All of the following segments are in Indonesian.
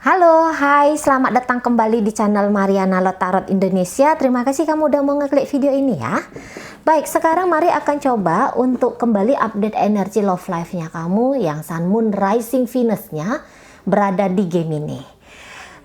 Halo, hai, selamat datang kembali di channel Mariana Tarot Indonesia. Terima kasih kamu udah mau ngeklik video ini ya. Baik, sekarang mari akan coba untuk kembali update energi love life-nya kamu yang Sun, Moon, Rising, Venus-nya berada di Gemini.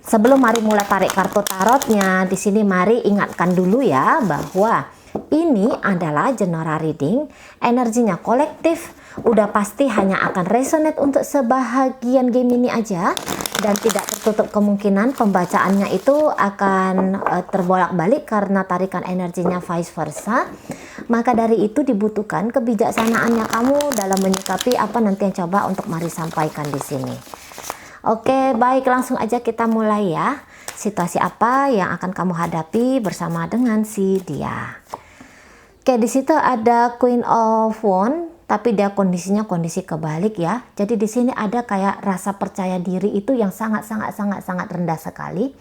Sebelum mari mulai tarik kartu tarotnya, di sini mari ingatkan dulu ya bahwa ini adalah general reading, energinya kolektif, udah pasti hanya akan resonate untuk sebahagian Gemini aja. Dan tidak tertutup kemungkinan pembacaannya itu akan terbolak-balik karena tarikan energinya vice versa. Maka dari itu dibutuhkan kebijaksanaannya kamu dalam menyikapi apa nanti yang coba untuk mari sampaikan di sini. Oke, baik, langsung aja kita mulai ya. Situasi apa yang akan kamu hadapi bersama dengan si dia. Oke, di situ ada Queen of Wands. Tapi dia kondisinya kondisi kebalik ya. Jadi di sini ada kayak rasa percaya diri itu yang sangat rendah sekali.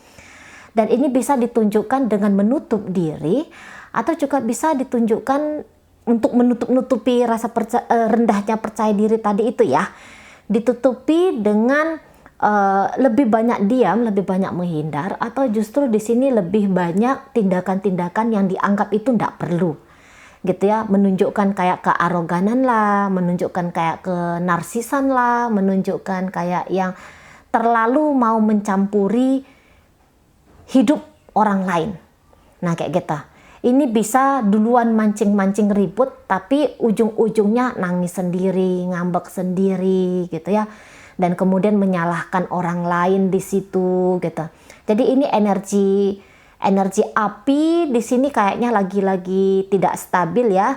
Dan ini bisa ditunjukkan dengan menutup diri atau juga bisa ditunjukkan untuk menutup-nutupi rasa rendahnya percaya diri tadi itu ya. Ditutupi dengan lebih banyak diam, lebih banyak menghindar, atau justru di sini lebih banyak tindakan-tindakan yang dianggap itu tidak perlu. Gitu ya, menunjukkan kayak kearoganan lah, menunjukkan kayak kenarsisan lah, menunjukkan kayak yang terlalu mau mencampuri hidup orang lain. Nah kayak gitu. Ini bisa duluan mancing-mancing ribut, tapi ujung-ujungnya nangis sendiri, ngambek sendiri gitu ya. Dan kemudian menyalahkan orang lain di situ gitu. Jadi ini energi api di sini kayaknya lagi-lagi tidak stabil ya.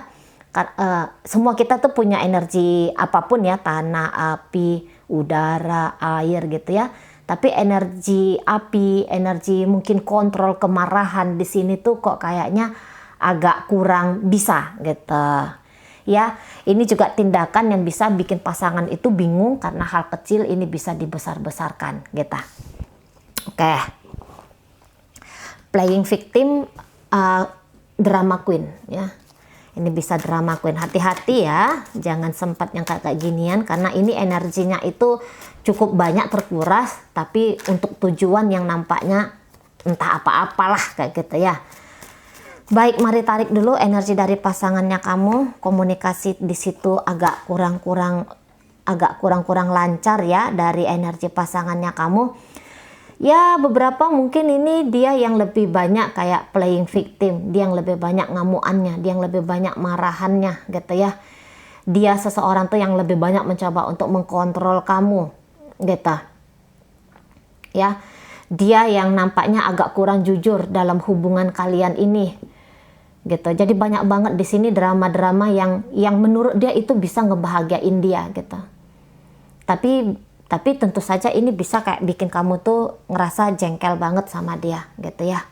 Semua kita tuh punya energi apapun ya, tanah, api, udara, air gitu ya. Tapi energi api, energi mungkin kontrol kemarahan di sini tuh kok kayaknya agak kurang bisa gitu. Ya, ini juga tindakan yang bisa bikin pasangan itu bingung karena hal kecil ini bisa dibesar-besarkan gitu. Oke. Playing victim, drama queen ya. Ini bisa drama queen. Hati-hati ya, jangan sempat yang kayak ginian karena ini energinya itu cukup banyak terkuras, tapi untuk tujuan yang nampaknya entah apa-apalah kayak gitu ya. Baik, mari tarik dulu energi dari pasangannya kamu. Komunikasi di situ agak kurang-kurang lancar ya dari energi pasangannya kamu. Ya, beberapa mungkin ini dia yang lebih banyak kayak playing victim, dia yang lebih banyak ngamuannya, dia yang lebih banyak marahannya gitu ya. Dia seseorang tuh yang lebih banyak mencoba untuk mengkontrol kamu gitu. Ya, dia yang nampaknya agak kurang jujur dalam hubungan kalian ini gitu. Jadi banyak banget di sini drama-drama yang menurut dia itu bisa ngebahagiain dia gitu. Tapi tentu saja ini bisa kayak bikin kamu tuh ngerasa jengkel banget sama dia gitu ya.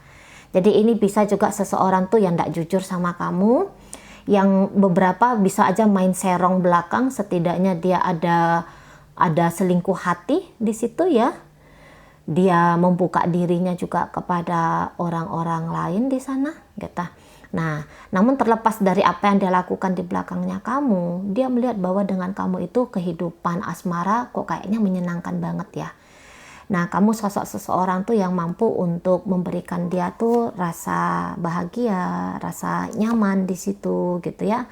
Jadi ini bisa juga seseorang tuh yang tidak jujur sama kamu, yang beberapa bisa aja main serong belakang, setidaknya dia ada selingkuh hati di situ ya. Dia membuka dirinya juga kepada orang-orang lain di sana gitu. Nah, namun terlepas dari apa yang dia lakukan di belakangnya kamu, dia melihat bahwa dengan kamu itu kehidupan asmara kok kayaknya menyenangkan banget ya. Nah, kamu sosok seseorang tuh yang mampu untuk memberikan dia tuh rasa bahagia, rasa nyaman di situ gitu ya.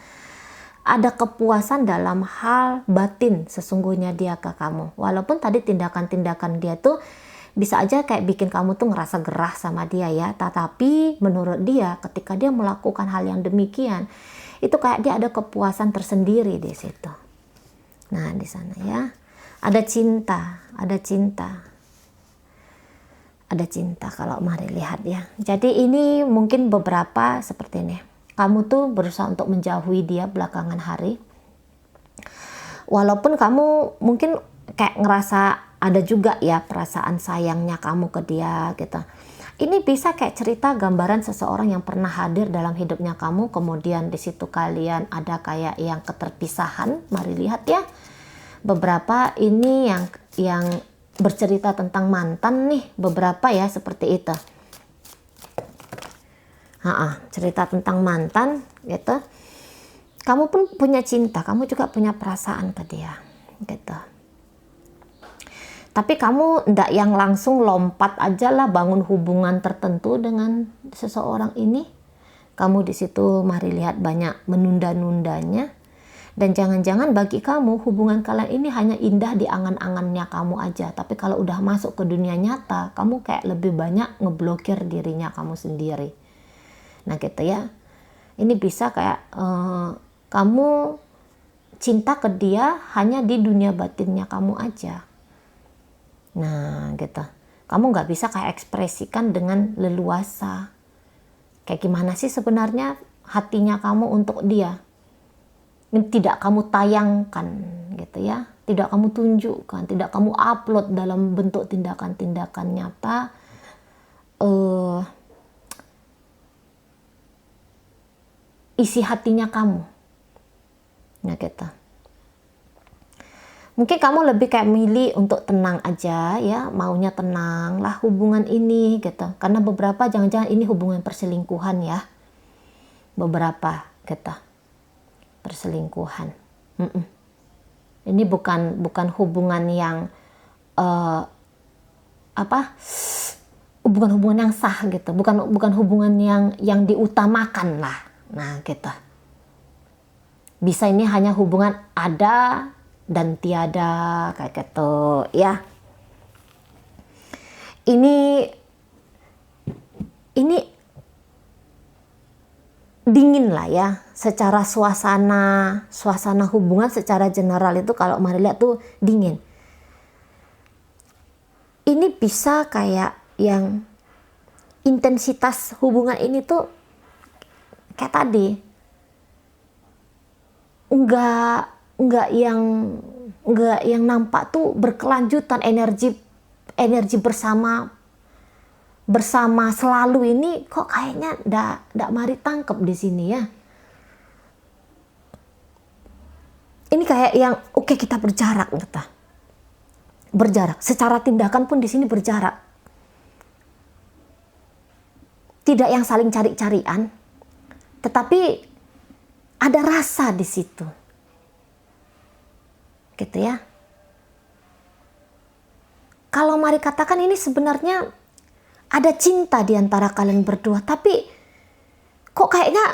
Ada kepuasan dalam hal batin sesungguhnya dia ke kamu. Walaupun tadi tindakan-tindakan dia tuh bisa aja kayak bikin kamu tuh ngerasa gerah sama dia ya. Tetapi menurut dia ketika dia melakukan hal yang demikian, itu kayak dia ada kepuasan tersendiri di situ. Nah, di sana ya. Ada cinta, ada cinta. Ada cinta kalau mari lihat ya. Jadi ini mungkin beberapa seperti ini. Kamu tuh berusaha untuk menjauhi dia belakangan hari. Walaupun kamu mungkin kayak ngerasa ada juga ya perasaan sayangnya kamu ke dia gitu. Ini bisa kayak cerita gambaran seseorang yang pernah hadir dalam hidupnya kamu, kemudian di situ kalian ada kayak yang keterpisahan. Mari lihat ya. Beberapa ini yang bercerita tentang mantan nih, beberapa ya seperti itu. Cerita tentang mantan gitu. Kamu pun punya cinta, kamu juga punya perasaan ke dia gitu. Tapi kamu ndak yang langsung lompat aja lah bangun hubungan tertentu dengan seseorang ini. Kamu di situ mari lihat banyak menunda-nundanya. Dan jangan-jangan bagi kamu hubungan kalian ini hanya indah di angan-angannya kamu aja. Tapi kalau udah masuk ke dunia nyata, kamu kayak lebih banyak ngeblokir dirinya kamu sendiri. Nah gitu ya. Ini bisa kayak kamu cinta ke dia hanya di dunia batinnya kamu aja. Nah gitu. Kamu nggak bisa kayak ekspresikan dengan leluasa. Kayak gimana sih sebenarnya hatinya kamu untuk dia. Tidak kamu tayangkan gitu ya. Tidak kamu tunjukkan. Tidak kamu upload dalam bentuk tindakan-tindakan nyata. Isi hatinya kamu. Nah gitu. Mungkin kamu lebih kayak milih untuk tenang aja ya, maunya tenang lah hubungan ini gitu. Karena beberapa jangan-jangan ini hubungan perselingkuhan ya. Beberapa gitu. Perselingkuhan. Ini bukan hubungan yang hubungan-hubungan yang sah gitu. Bukan hubungan yang diutamakan lah. Nah gitu. Bisa ini hanya hubungan ada dan tiada kayak gitu ya. Ini dingin lah ya secara suasana hubungan secara general itu kalau mari lihat tuh dingin. Ini bisa kayak yang intensitas hubungan ini tuh kayak tadi enggak yang nampak tuh berkelanjutan, energi bersama selalu ini kok kayaknya ndak mari tangkep di sini ya. Ini kayak yang oke, kita berjarak gitu. Berjarak secara tindakan pun di sini berjarak. Tidak yang saling cari-carian, tetapi ada rasa di situ. Gitu ya. Kalau mari katakan ini sebenarnya ada cinta di antara kalian berdua, tapi kok kayaknya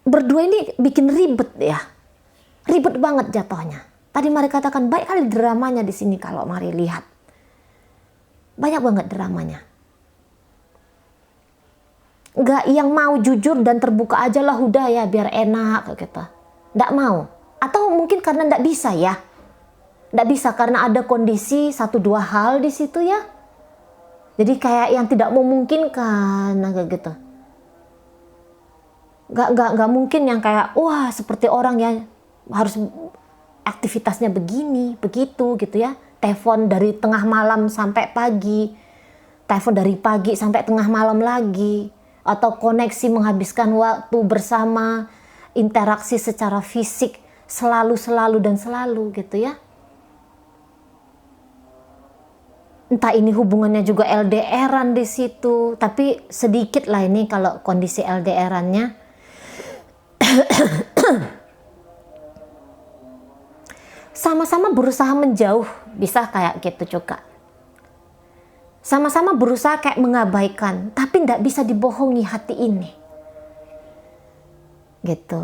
berdua ini bikin ribet ya. Ribet banget jatuhnya. Tadi mari katakan baik kali dramanya di sini kalau mari lihat. Banyak banget dramanya. Nggak yang mau jujur dan terbuka aja lah udah ya biar enak gitu. Nggak mau. Atau mungkin karena nggak bisa ya. Nggak bisa karena ada kondisi 1-2 hal di situ ya. Jadi kayak yang tidak memungkinkan agak gitu. Nggak mungkin yang kayak wah seperti orang yang harus aktivitasnya begini, begitu gitu ya. Telepon dari tengah malam sampai pagi. Telepon dari pagi sampai tengah malam lagi. Atau koneksi menghabiskan waktu bersama, interaksi secara fisik selalu gitu ya. Entah ini hubungannya juga LDR-an di situ, tapi sedikit lah ini kalau kondisi LDR-annya. Sama-sama berusaha menjauh, bisa kayak gitu juga. Sama-sama berusaha kayak mengabaikan, tapi tidak bisa dibohongi hati ini. Gitu.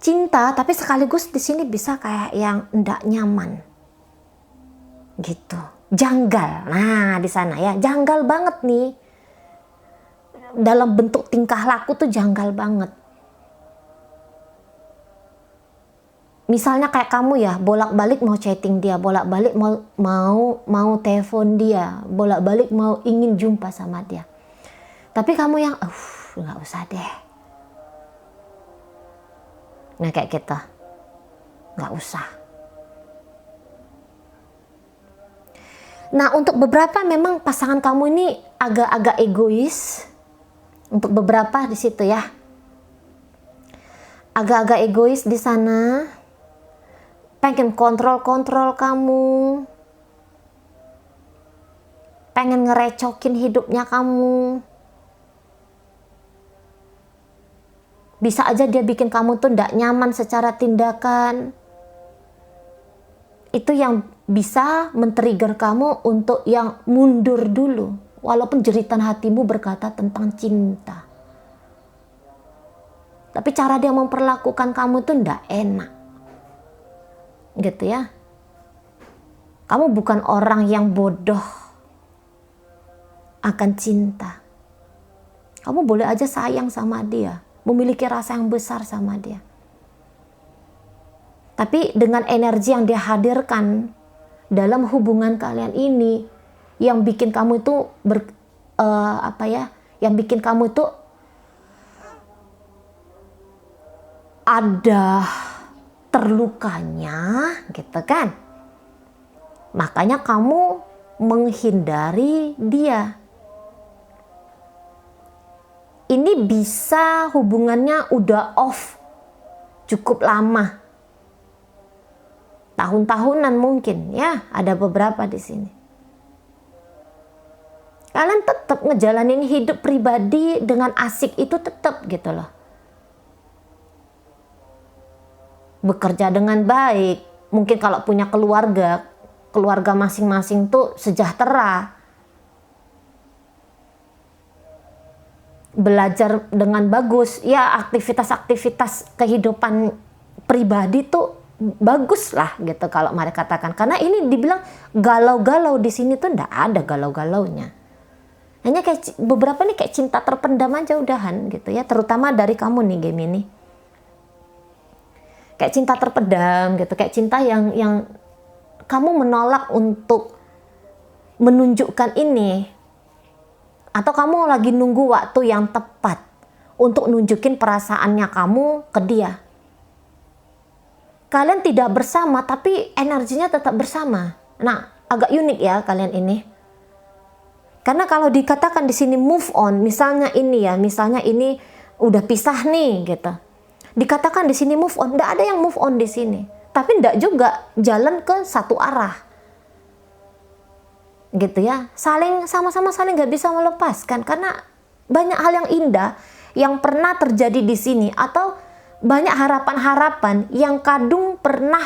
Cinta, tapi sekaligus di sini bisa kayak yang tidak nyaman. Gitu. Janggal. Nah, di sana ya, janggal banget nih. Dalam bentuk tingkah laku tuh janggal banget. Misalnya kayak kamu ya, bolak-balik mau chatting dia, bolak-balik mau telepon dia, bolak-balik mau ingin jumpa sama dia. Tapi kamu yang, nggak usah deh. Nah kayak gitu, nggak usah. Nah untuk beberapa memang pasangan kamu ini agak-agak egois. Untuk beberapa di situ ya, agak-agak egois di sana. Pengen kontrol kamu, pengen ngerecokin hidupnya kamu. Bisa aja dia bikin kamu tuh ndak nyaman secara tindakan. itu yang bisa men-trigger kamu untuk yang mundur dulu, walaupun jeritan hatimu berkata tentang cinta. Tapi cara dia memperlakukan kamu tuh ndak enak. Gitu ya. Kamu bukan orang yang bodoh akan cinta. Kamu boleh aja sayang sama dia, memiliki rasa yang besar sama dia. Tapi dengan energi yang dia hadirkan dalam hubungan kalian ini, yang bikin kamu itu yang bikin kamu itu ada terlukanya, gitu kan? Makanya kamu menghindari dia. Ini bisa hubungannya udah off cukup lama. Tahun-tahunan mungkin ya, ada beberapa di sini. Kalian tetap ngejalanin hidup pribadi dengan asik itu tetap gitu loh. Bekerja dengan baik. Mungkin kalau punya keluarga masing-masing tuh sejahtera. Belajar dengan bagus. Ya, aktivitas-aktivitas kehidupan pribadi tuh bagus lah gitu kalau mereka katakan. Karena ini dibilang galau-galau, di sini tuh ndak ada galau-galaunya. Hanya kayak beberapa nih kayak cinta terpendam aja udahan gitu ya, terutama dari kamu nih Gemini. Kayak cinta terpendam gitu, kayak cinta yang kamu menolak untuk menunjukkan ini, atau kamu lagi nunggu waktu yang tepat untuk nunjukin perasaannya kamu ke dia. Kalian tidak bersama, tapi energinya tetap bersama. Nah, agak unik ya kalian ini. Karena kalau dikatakan di sini move on, misalnya ini udah pisah nih gitu. Dikatakan di sini move on, enggak ada yang move on di sini. Tapi enggak juga jalan ke satu arah. Gitu ya. Sama-sama saling nggak bisa melepaskan, karena banyak hal yang indah yang pernah terjadi di sini, atau banyak harapan-harapan yang kadung pernah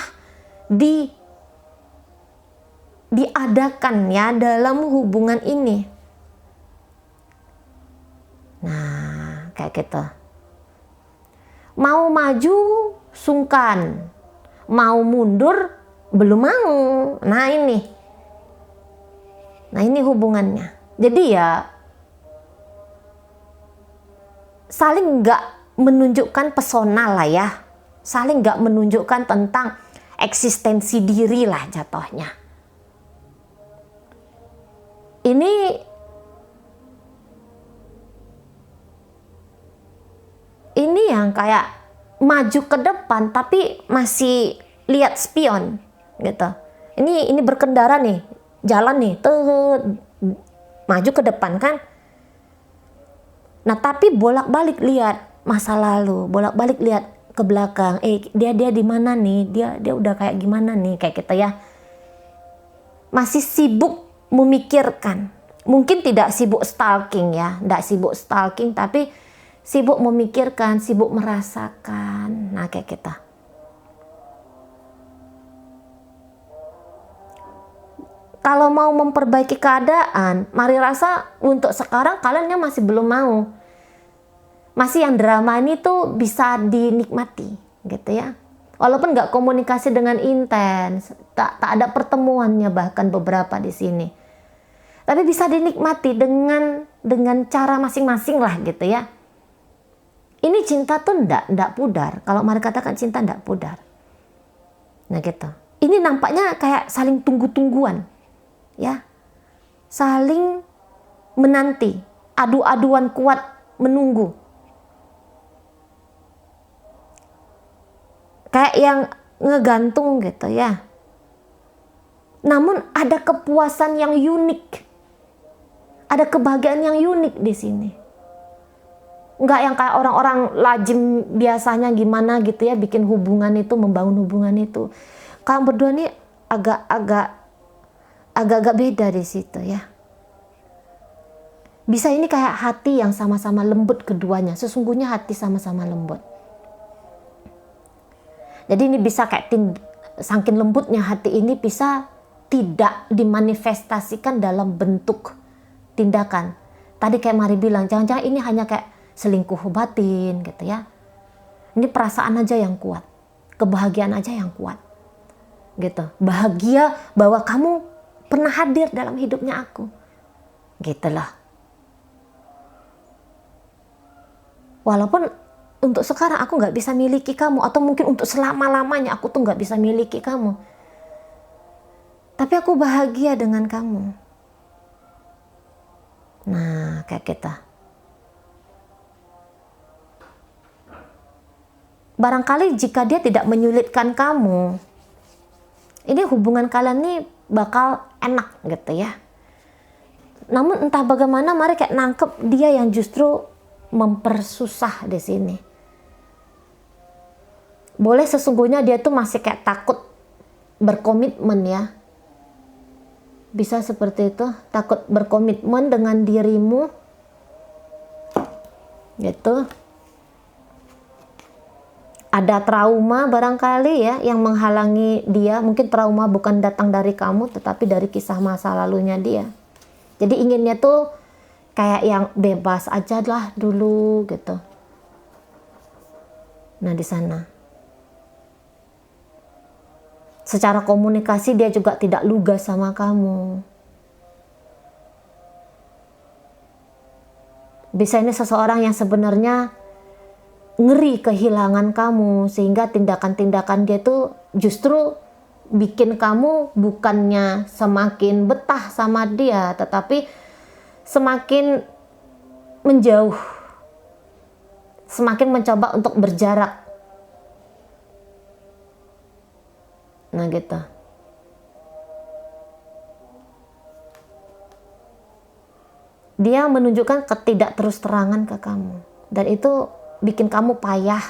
diadakan ya dalam hubungan ini. Nah, kayak gitu. Mau maju sungkan, mau mundur belum mau. Nah ini hubungannya. Jadi ya saling nggak menunjukkan pesona lah ya, saling nggak menunjukkan tentang eksistensi diri lah jatuhnya. Ini yang kayak maju ke depan tapi masih lihat spion gitu. Ini berkendara nih, jalan nih, tuh maju ke depan kan. Nah tapi bolak-balik lihat masa lalu, bolak-balik lihat ke belakang. Dia di mana nih? Dia udah kayak gimana nih? Kayak kita ya. Masih sibuk memikirkan. Mungkin tidak sibuk stalking ya, tidak sibuk stalking, tapi sibuk memikirkan, sibuk merasakan. Nah kayak kita. Kalau mau memperbaiki keadaan, mari rasa untuk sekarang kaliannya masih belum mau. Masih yang drama ini tuh bisa dinikmati gitu ya. Walaupun nggak komunikasi dengan intens, tak ada pertemuannya bahkan beberapa di sini. Tapi bisa dinikmati dengan cara masing-masing lah gitu ya. Ini cinta tuh ndak pudar. Kalau mereka katakan cinta ndak pudar. Nah gitu. Ini nampaknya kayak saling tunggu-tungguan. Ya. Saling menanti. Adu-aduan kuat menunggu. Kayak yang ngegantung gitu ya. Namun ada kepuasan yang unik. Ada kebahagiaan yang unik di sini. Enggak yang kayak orang-orang lazim biasanya gimana gitu ya, bikin hubungan itu, membangun hubungan itu. Kalian berdua nih agak-agak beda di situ ya. Bisa ini kayak hati yang sama-sama lembut keduanya. Sesungguhnya hati sama-sama lembut. Jadi ini bisa kayak saking lembutnya hati ini bisa tidak dimanifestasikan dalam bentuk tindakan. Tadi kayak Mari bilang, jangan-jangan ini hanya kayak selingkuh batin gitu ya. Ini perasaan aja yang kuat, kebahagiaan aja yang kuat gitu. Bahagia bahwa kamu pernah hadir dalam hidupnya aku, gitulah. Walaupun untuk sekarang aku nggak bisa miliki kamu, atau mungkin untuk selama-lamanya aku tuh nggak bisa miliki kamu, tapi aku bahagia dengan kamu. Nah, kayak kita. Barangkali jika dia tidak menyulitkan kamu, ini hubungan kalian nih bakal enak gitu ya. Namun entah bagaimana Mari kayak nangkep dia yang justru mempersusah di sini. Boleh sesungguhnya dia tuh masih kayak takut berkomitmen ya. Bisa seperti itu, takut berkomitmen dengan dirimu gitu. Ada trauma barangkali ya yang menghalangi dia. Mungkin trauma bukan datang dari kamu, tetapi dari kisah masa lalunya dia. Jadi inginnya tuh kayak yang bebas aja lah dulu gitu. Nah di sana, secara komunikasi dia juga tidak lugas sama kamu. Bisa ini seseorang yang sebenarnya ngeri kehilangan kamu, sehingga tindakan-tindakan dia tuh justru bikin kamu bukannya semakin betah sama dia, tetapi semakin menjauh, semakin mencoba untuk berjarak. Nah gitu. Dia menunjukkan ketidakterus-terangan ke kamu, dan itu bikin kamu payah.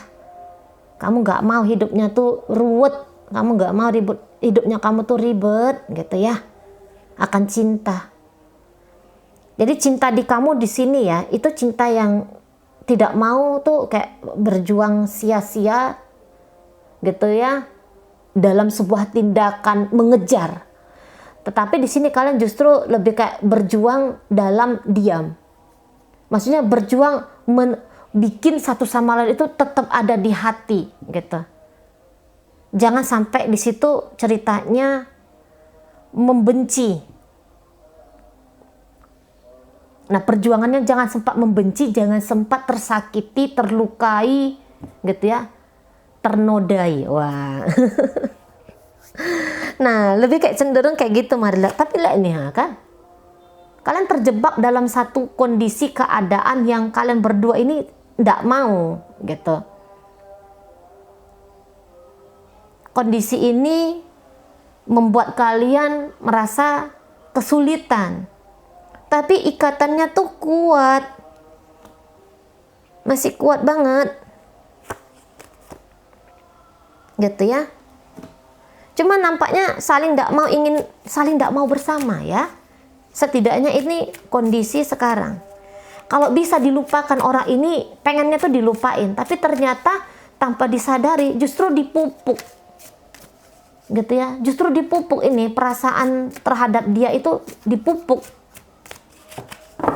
Kamu gak mau hidupnya tuh ruwet, kamu gak mau hidupnya kamu tuh ribet gitu ya, akan cinta. Jadi cinta di kamu di sini ya, itu cinta yang tidak mau tuh kayak berjuang sia-sia gitu ya dalam sebuah tindakan mengejar. Tetapi di sini kalian justru lebih kayak berjuang dalam diam. Maksudnya berjuang bikin satu sama lain itu tetap ada di hati gitu. Jangan sampai di situ ceritanya membenci. Nah perjuangannya jangan sempat membenci, jangan sempat tersakiti, terlukai gitu ya, ternodai. Wah. Nah lebih kayak cenderung kayak gitu Mari. Tapi lah ini kan, kalian terjebak dalam satu kondisi keadaan yang kalian berdua ini tidak mau gitu. Kondisi ini membuat kalian merasa kesulitan. Tapi ikatannya tuh kuat. Masih kuat banget. Gitu ya. Cuma nampaknya saling tidak mau bersama ya. Setidaknya ini kondisi sekarang. Kalau bisa dilupakan orang ini, pengennya tuh dilupain. Tapi ternyata tanpa disadari justru dipupuk. Gitu ya. Justru dipupuk ini, perasaan terhadap dia itu dipupuk.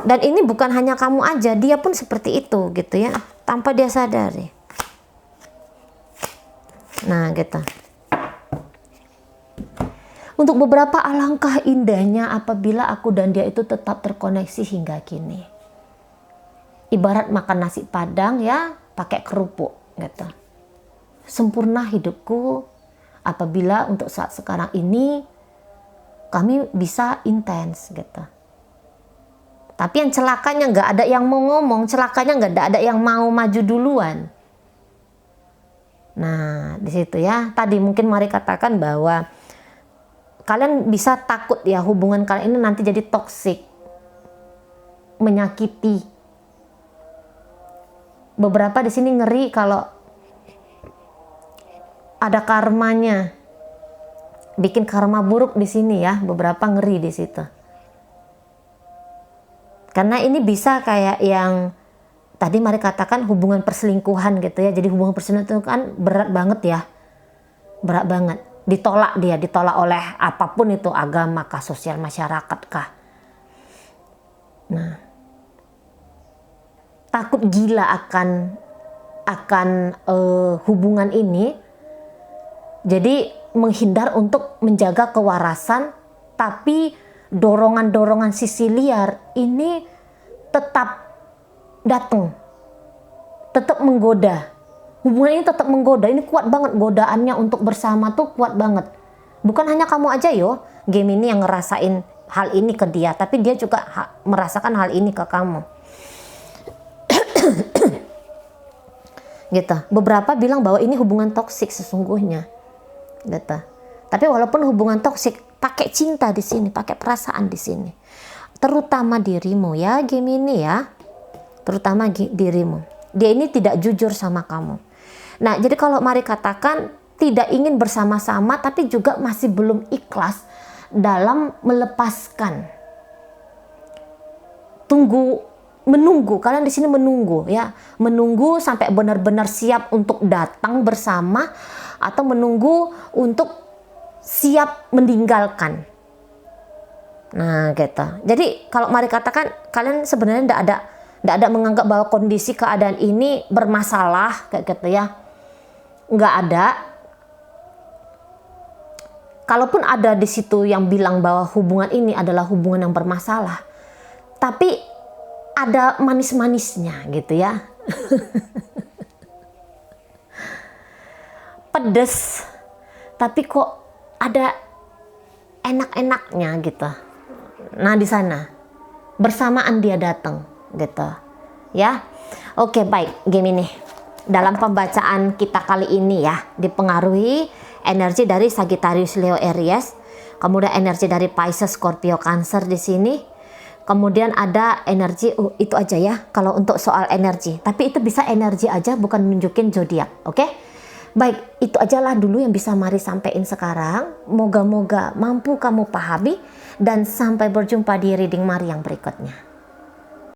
Dan ini bukan hanya kamu aja, dia pun seperti itu gitu ya, tanpa dia sadari. Nah gitu. Untuk beberapa alangkah indahnya apabila aku dan dia itu tetap terkoneksi hingga kini. Ibarat makan nasi padang ya, pakai kerupuk gitu. Sempurna hidupku apabila untuk saat sekarang ini kami bisa intens gitu. Tapi yang celakanya nggak ada yang mau ngomong, celakanya nggak ada yang mau maju duluan. Nah di situ ya, tadi mungkin Mari katakan bahwa kalian bisa takut ya hubungan kalian ini nanti jadi toksik, menyakiti. Beberapa di sini ngeri kalau ada karmanya, bikin karma buruk di sini ya, beberapa ngeri di situ. Karena ini bisa kayak yang tadi Mari katakan hubungan perselingkuhan gitu ya. Jadi hubungan perselingkuhan itu kan berat banget ya. Berat banget. Ditolak oleh apapun itu, agama kah, sosial masyarakat kah. Nah, takut gila akan hubungan ini, jadi menghindar untuk menjaga kewarasan, tapi dorongan-dorongan sisi liar ini tetap datang, tetap menggoda. Hubungan ini tetap menggoda, ini kuat banget godaannya untuk bersama tuh, kuat banget. Bukan hanya kamu aja yo, game ini yang ngerasain hal ini ke dia, tapi dia juga merasakan hal ini ke kamu. Gitu. Beberapa bilang bahwa ini hubungan toksik sesungguhnya. Gitu. Tapi walaupun hubungan toksik, pakai cinta di sini, pakai perasaan di sini. Terutama dirimu ya, game ini ya. Terutama dirimu. Dia ini tidak jujur sama kamu. Nah, jadi kalau mari katakan tidak ingin bersama-sama tapi juga masih belum ikhlas dalam melepaskan. Menunggu, kalian di sini menunggu ya, menunggu sampai benar-benar siap untuk datang bersama, atau menunggu untuk siap meninggalkan. Nah, gitu. Jadi kalau mari katakan kalian sebenarnya tidak ada menganggap bahwa kondisi keadaan ini bermasalah kayak gitu ya, nggak ada. Kalaupun ada di situ yang bilang bahwa hubungan ini adalah hubungan yang bermasalah, tapi ada manis-manisnya gitu ya. Pedes, tapi kok ada enak-enaknya gitu. Nah, di sana bersamaan dia datang gitu ya. Oke, baik, game ini dalam pembacaan kita kali ini ya dipengaruhi energi dari Sagittarius, Leo, Aries, kemudian energi dari Pisces, Scorpio, Cancer di sini. Kemudian ada energi, itu aja ya kalau untuk soal energi. Tapi itu bisa energi aja, bukan nunjukin zodiak, oke? Baik, itu ajalah dulu yang bisa Mari sampaikan sekarang. Moga-moga mampu kamu pahami, dan sampai berjumpa di reading Mari yang berikutnya.